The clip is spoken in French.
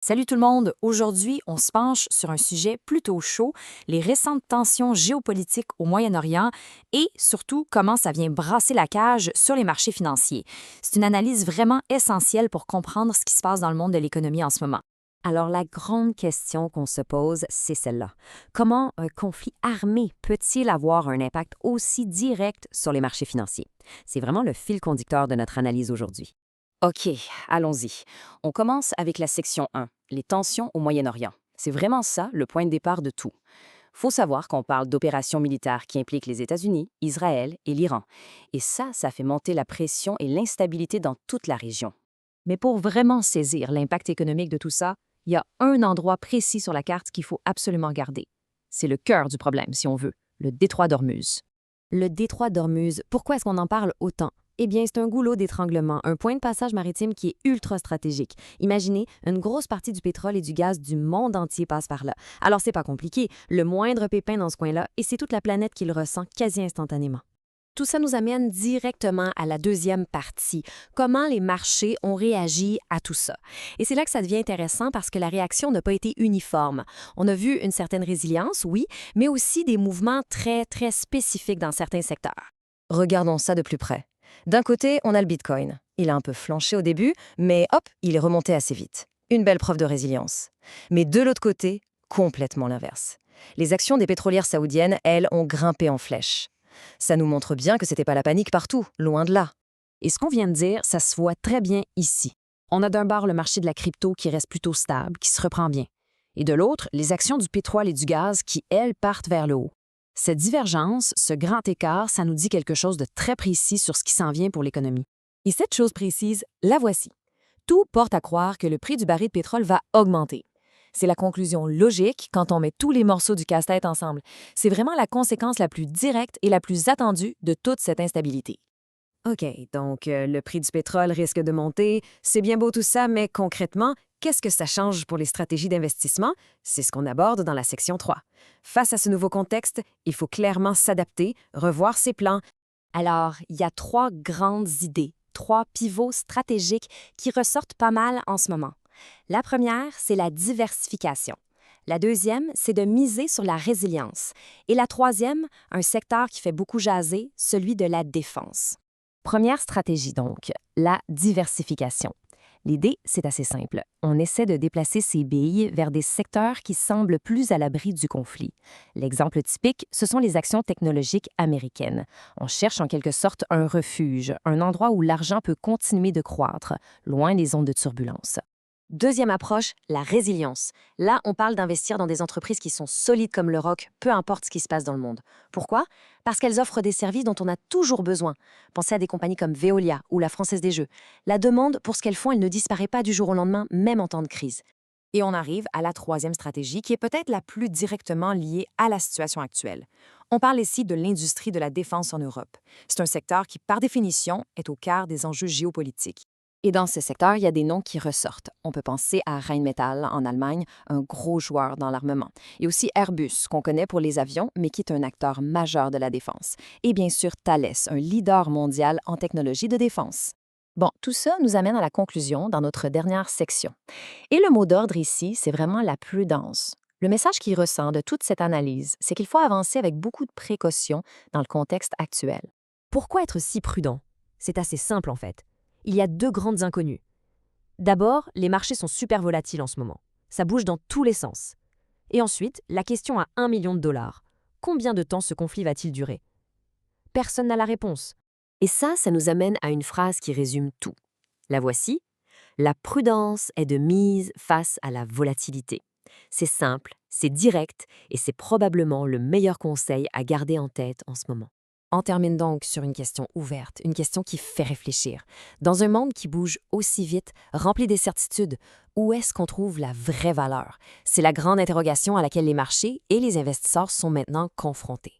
Salut tout le monde! Aujourd'hui, on se penche sur un sujet plutôt chaud, les récentes tensions géopolitiques au Moyen-Orient et surtout comment ça vient brasser la cage sur les marchés financiers. C'est une analyse vraiment essentielle pour comprendre ce qui se passe dans le monde de l'économie en ce moment. Alors, la grande question qu'on se pose, c'est celle-là. Comment un conflit armé peut-il avoir un impact aussi direct sur les marchés financiers? C'est vraiment le fil conducteur de notre analyse aujourd'hui. OK, allons-y. On commence avec la section 1, les tensions au Moyen-Orient. C'est vraiment ça le point de départ de tout. Faut savoir qu'on parle d'opérations militaires qui impliquent les États-Unis, Israël et l'Iran. Et ça fait monter la pression et l'instabilité dans toute la région. Mais pour vraiment saisir l'impact économique de tout ça, il y a un endroit précis sur la carte qu'il faut absolument garder. C'est le cœur du problème, si on veut, le détroit d'Ormuz. Le détroit d'Ormuz, pourquoi est-ce qu'on en parle autant? Eh bien, c'est un goulot d'étranglement, un point de passage maritime qui est ultra stratégique. Imaginez, une grosse partie du pétrole et du gaz du monde entier passe par là. Alors, c'est pas compliqué. Le moindre pépin dans ce coin-là, et c'est toute la planète qui le ressent quasi instantanément. Tout ça nous amène directement à la deuxième partie, comment les marchés ont réagi à tout ça. Et c'est là que ça devient intéressant parce que la réaction n'a pas été uniforme. On a vu une certaine résilience, oui, mais aussi des mouvements très, très spécifiques dans certains secteurs. Regardons ça de plus près. D'un côté, on a le Bitcoin. Il a un peu flanché au début, mais hop, il est remonté assez vite. Une belle preuve de résilience. Mais de l'autre côté, complètement l'inverse. Les actions des pétrolières saoudiennes, elles, ont grimpé en flèche. Ça nous montre bien que c'était pas la panique partout, loin de là. Et ce qu'on vient de dire, ça se voit très bien ici. On a d'un bord le marché de la crypto qui reste plutôt stable, qui se reprend bien. Et de l'autre, les actions du pétrole et du gaz qui, elles, partent vers le haut. Cette divergence, ce grand écart, ça nous dit quelque chose de très précis sur ce qui s'en vient pour l'économie. Et cette chose précise, la voici. Tout porte à croire que le prix du baril de pétrole va augmenter. C'est la conclusion logique quand on met tous les morceaux du casse-tête ensemble. C'est vraiment la conséquence la plus directe et la plus attendue de toute cette instabilité. OK, donc le prix du pétrole risque de monter. C'est bien beau tout ça, mais concrètement, qu'est-ce que ça change pour les stratégies d'investissement? C'est ce qu'on aborde dans la section 3. Face à ce nouveau contexte, il faut clairement s'adapter, revoir ses plans. Alors, il y a trois grandes idées, trois pivots stratégiques qui ressortent pas mal en ce moment. La première, c'est la diversification. La deuxième, c'est de miser sur la résilience. Et la troisième, un secteur qui fait beaucoup jaser, celui de la défense. Première stratégie donc, la diversification. L'idée, c'est assez simple. On essaie de déplacer ses billes vers des secteurs qui semblent plus à l'abri du conflit. L'exemple typique, ce sont les actions technologiques américaines. On cherche en quelque sorte un refuge, un endroit où l'argent peut continuer de croître, loin des zones de turbulence. Deuxième approche, la résilience. Là, on parle d'investir dans des entreprises qui sont solides comme le roc, peu importe ce qui se passe dans le monde. Pourquoi? Parce qu'elles offrent des services dont on a toujours besoin. Pensez à des compagnies comme Veolia ou la Française des Jeux. La demande pour ce qu'elles font, elle ne disparaît pas du jour au lendemain, même en temps de crise. Et on arrive à la troisième stratégie qui est peut-être la plus directement liée à la situation actuelle. On parle ici de l'industrie de la défense en Europe. C'est un secteur qui, par définition, est au cœur des enjeux géopolitiques. Et dans ce secteur, il y a des noms qui ressortent. On peut penser à Rheinmetall en Allemagne, un gros joueur dans l'armement. Et aussi Airbus, qu'on connaît pour les avions, mais qui est un acteur majeur de la défense. Et bien sûr Thales, un leader mondial en technologie de défense. Bon, tout ça nous amène à la conclusion dans notre dernière section. Et le mot d'ordre ici, c'est vraiment la prudence. Le message qui ressent de toute cette analyse, c'est qu'il faut avancer avec beaucoup de précaution dans le contexte actuel. Pourquoi être si prudent? C'est assez simple en fait. Il y a deux grandes inconnues. D'abord, les marchés sont super volatiles en ce moment. Ça bouge dans tous les sens. Et ensuite, la question à 1 million de dollars. Combien de temps ce conflit va-t-il durer? Personne n'a la réponse. Et ça nous amène à une phrase qui résume tout. La voici. La prudence est de mise face à la volatilité. C'est simple, c'est direct et c'est probablement le meilleur conseil à garder en tête en ce moment. On termine donc sur une question ouverte, une question qui fait réfléchir. Dans un monde qui bouge aussi vite, rempli d'incertitudes, où est-ce qu'on trouve la vraie valeur? C'est la grande interrogation à laquelle les marchés et les investisseurs sont maintenant confrontés.